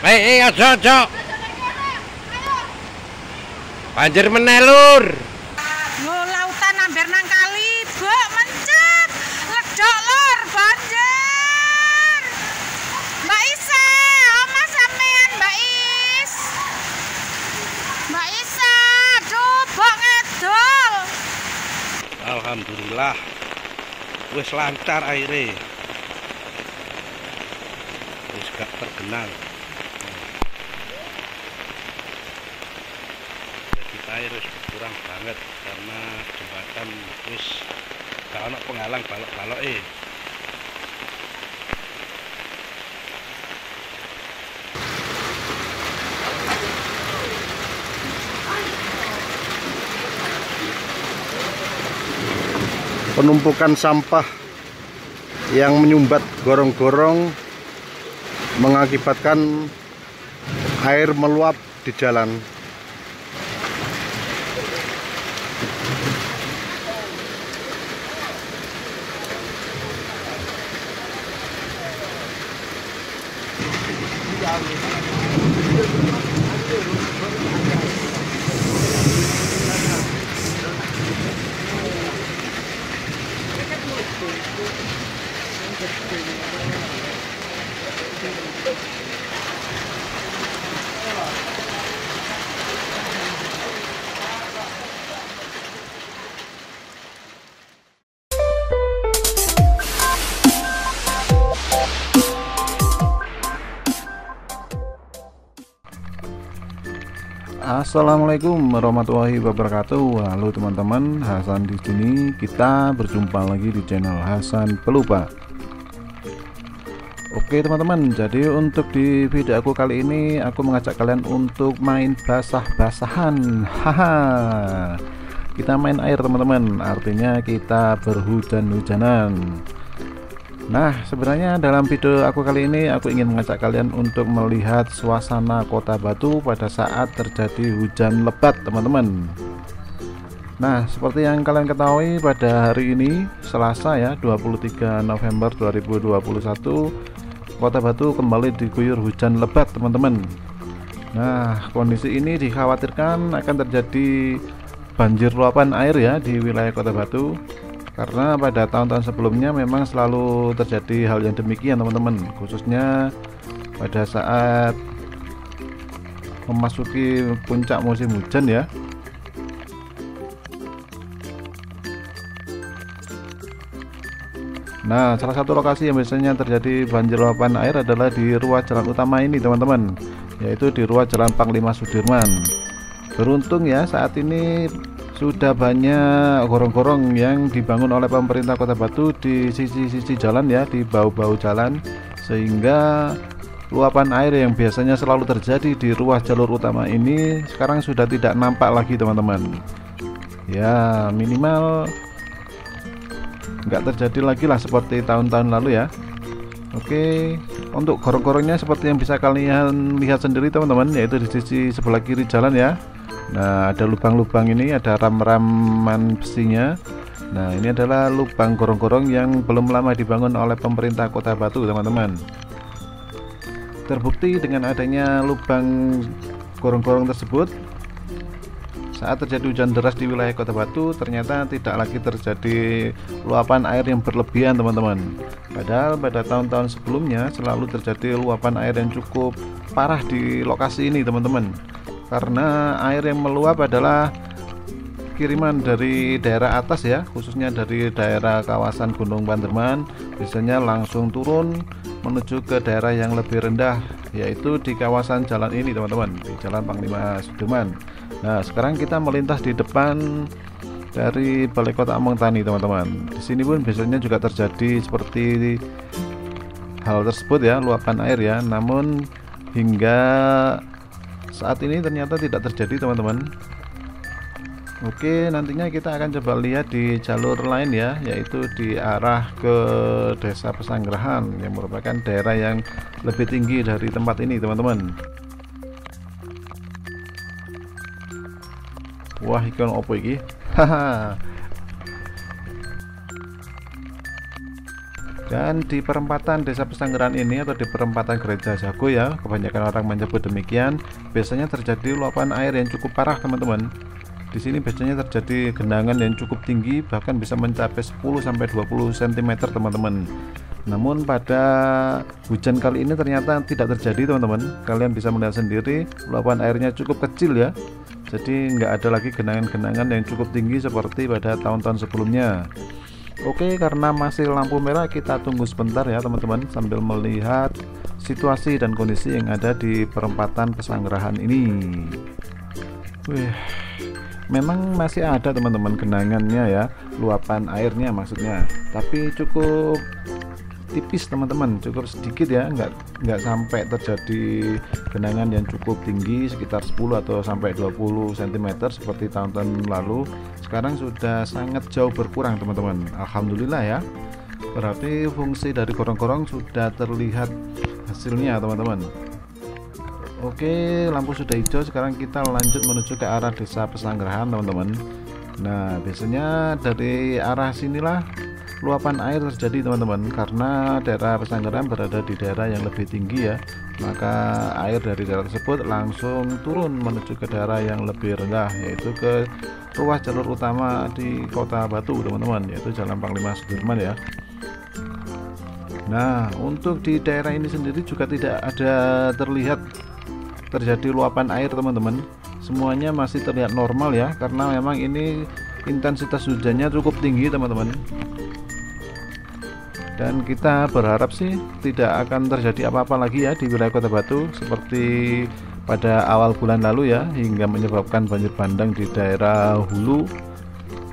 Aja. Banjir menelur. Lautan hampir nang kali, Bok, mencet. Ledok lor, banjir. Mbak Isa, oma sampean Mbak Is. Mbak Isa, aduh, Bok ngedol. Alhamdulillah. Wis lancar airnya. Wis gak tergenang. Air wis berkurang banget karena jembatan wis gak ono penghalang balok-baloke. Penumpukan sampah yang menyumbat gorong-gorong mengakibatkan air meluap di jalan. Assalamualaikum warahmatullahi wabarakatuh. Halo teman-teman, Hasan di sini. Kita berjumpa lagi di channel Hasan Pelupa. Oke teman-teman, jadi untuk di video aku kali ini aku mengajak kalian untuk main basah-basahan. Haha. Kita main air teman-teman, artinya kita berhujan-hujanan. Nah, sebenarnya dalam video aku kali ini aku ingin mengajak kalian untuk melihat suasana Kota Batu pada saat terjadi hujan lebat, teman-teman. Nah, seperti yang kalian ketahui pada hari ini Selasa ya, 23 November 2021, Kota Batu kembali diguyur hujan lebat, teman-teman. Nah, kondisi ini dikhawatirkan akan terjadi banjir luapan air ya di wilayah Kota Batu. Karena pada tahun-tahun sebelumnya memang selalu terjadi hal yang demikian teman-teman, khususnya pada saat memasuki puncak musim hujan ya. Nah, salah satu lokasi yang biasanya terjadi banjir luapan air adalah di ruas jalan utama ini teman-teman, yaitu di ruas Jalan Panglima Sudirman. Beruntung ya saat ini sudah banyak gorong-gorong yang dibangun oleh pemerintah Kota Batu di sisi-sisi jalan ya, di bahu-bahu jalan, sehingga luapan air yang biasanya selalu terjadi di ruas jalur utama ini sekarang sudah tidak nampak lagi teman-teman. Ya minimal nggak terjadi lagi lah seperti tahun-tahun lalu ya. Oke, untuk gorong-gorongnya seperti yang bisa kalian lihat sendiri teman-teman, yaitu di sisi sebelah kiri jalan ya. Nah, ada lubang-lubang ini, ada ram-raman besinya. Nah, ini adalah lubang gorong-gorong yang belum lama dibangun oleh pemerintah Kota Batu, teman-teman. Terbukti dengan adanya lubang gorong-gorong tersebut, saat terjadi hujan deras di wilayah Kota Batu, ternyata tidak lagi terjadi luapan air yang berlebihan, teman-teman. Padahal pada tahun-tahun sebelumnya selalu terjadi luapan air yang cukup parah di lokasi ini, teman-teman. Karena air yang meluap adalah kiriman dari daerah atas ya, khususnya dari daerah kawasan Gunung Panderman, biasanya langsung turun menuju ke daerah yang lebih rendah, yaitu di kawasan jalan ini teman-teman, di Jalan Panglima Sudirman. Nah, sekarang kita melintas di depan dari Balai Kota Among Tani teman-teman. Di sini pun biasanya juga terjadi seperti hal tersebut ya, luapan air ya, namun hingga saat ini ternyata tidak terjadi teman-teman. Oke, nantinya kita akan coba lihat di jalur lain ya, yaitu di arah ke Desa Pesanggerahan yang merupakan daerah yang lebih tinggi dari tempat ini teman-teman. Wah, ikan opo iki? Haha. Dan di perempatan Desa Pesanggerahan ini atau di perempatan Gereja Jago ya, kebanyakan orang menyebut demikian, biasanya terjadi luapan air yang cukup parah teman-teman. Di sini biasanya terjadi genangan yang cukup tinggi, bahkan bisa mencapai 10 sampai 20 cm teman-teman. Namun pada hujan kali ini ternyata tidak terjadi teman-teman. Kalian bisa melihat sendiri, luapan airnya cukup kecil ya. Jadi nggak ada lagi genangan-genangan yang cukup tinggi seperti pada tahun-tahun sebelumnya. Oke, karena masih lampu merah, kita tunggu sebentar ya teman-teman, sambil melihat situasi dan kondisi yang ada di perempatan Pesanggerahan ini. Wih, memang masih ada teman-teman genangannya ya, luapan airnya maksudnya, tapi cukup tipis teman-teman, cukup sedikit ya, nggak sampai terjadi genangan yang cukup tinggi sekitar 10 atau sampai 20 cm seperti tahun-tahun lalu. Sekarang sudah sangat jauh berkurang teman-teman, alhamdulillah ya. Berarti fungsi dari gorong-gorong sudah terlihat hasilnya teman-teman. Oke, lampu sudah hijau, sekarang kita lanjut menuju ke arah Desa Pesanggerahan teman-teman. Nah, biasanya dari arah sinilah luapan air terjadi teman-teman, karena daerah Pesanggerahan berada di daerah yang lebih tinggi ya, maka air dari daerah tersebut langsung turun menuju ke daerah yang lebih rendah, yaitu ke ruas jalur utama di Kota Batu teman-teman, yaitu Jalan Panglima Sudirman ya. Nah, untuk di daerah ini sendiri juga tidak ada terlihat terjadi luapan air teman-teman, semuanya masih terlihat normal ya, karena memang ini intensitas hujannya cukup tinggi teman-teman. Dan kita berharap sih tidak akan terjadi apa-apa lagi ya di wilayah Kota Batu seperti pada awal bulan lalu ya, hingga menyebabkan banjir bandang di daerah hulu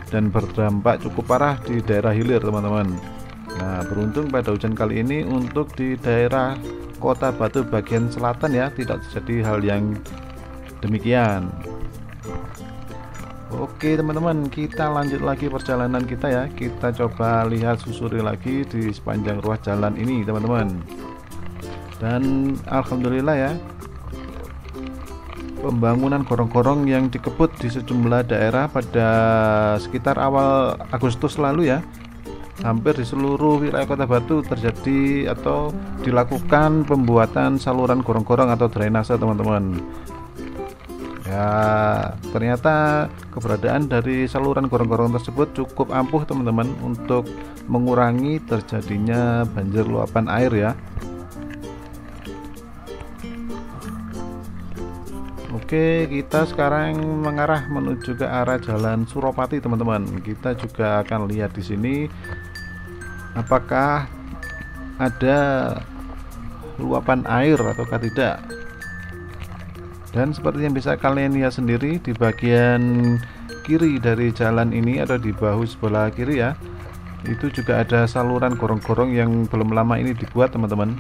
dan berdampak cukup parah di daerah hilir teman-teman. Nah, beruntung pada hujan kali ini untuk di daerah Kota Batu bagian selatan ya, tidak terjadi hal yang demikian. Oke teman-teman, kita lanjut lagi perjalanan kita ya. Kita coba lihat, susuri lagi di sepanjang ruas jalan ini teman-teman. Dan alhamdulillah ya, pembangunan gorong-gorong yang dikebut di sejumlah daerah pada sekitar awal Agustus lalu ya, hampir di seluruh wilayah Kota Batu terjadi atau dilakukan pembuatan saluran gorong-gorong atau drainase teman-teman. Ya, ternyata keberadaan dari saluran gorong-gorong tersebut cukup ampuh teman-teman untuk mengurangi terjadinya banjir luapan air ya. Oke, kita sekarang mengarah menuju ke arah Jalan Suropati teman-teman. Kita juga akan lihat di sini apakah ada luapan air ataukah tidak. Dan seperti yang bisa kalian lihat sendiri di bagian kiri dari jalan ini atau di bahu sebelah kiri ya, itu juga ada saluran gorong-gorong yang belum lama ini dibuat teman-teman.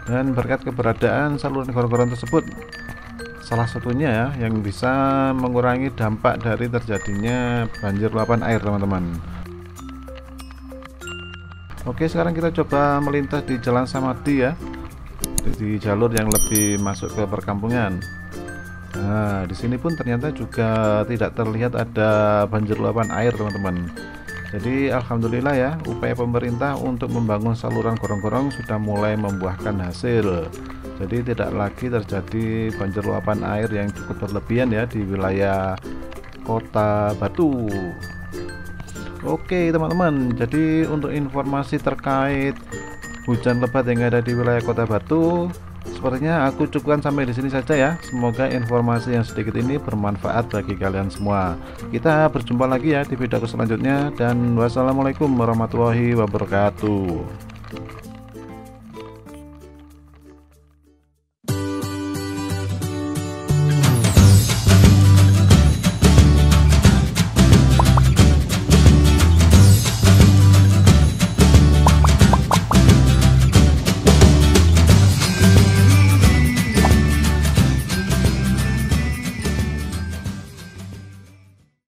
Dan berkat keberadaan saluran gorong-gorong tersebut, salah satunya ya yang bisa mengurangi dampak dari terjadinya banjir luapan air teman-teman. Oke, sekarang kita coba melintas di Jalan Samadhi ya, di jalur yang lebih masuk ke perkampungan. Nah, di sini pun ternyata juga tidak terlihat ada banjir luapan air teman-teman. Jadi alhamdulillah ya, upaya pemerintah untuk membangun saluran gorong-gorong sudah mulai membuahkan hasil. Jadi tidak lagi terjadi banjir luapan air yang cukup berlebihan ya di wilayah Kota Batu. Oke teman-teman, jadi untuk informasi terkait hujan lebat yang ada di wilayah Kota Batu, sepertinya aku cukupkan sampai di sini saja ya. Semoga informasi yang sedikit ini bermanfaat bagi kalian semua. Kita berjumpa lagi ya di videoku selanjutnya, dan wassalamualaikum warahmatullahi wabarakatuh.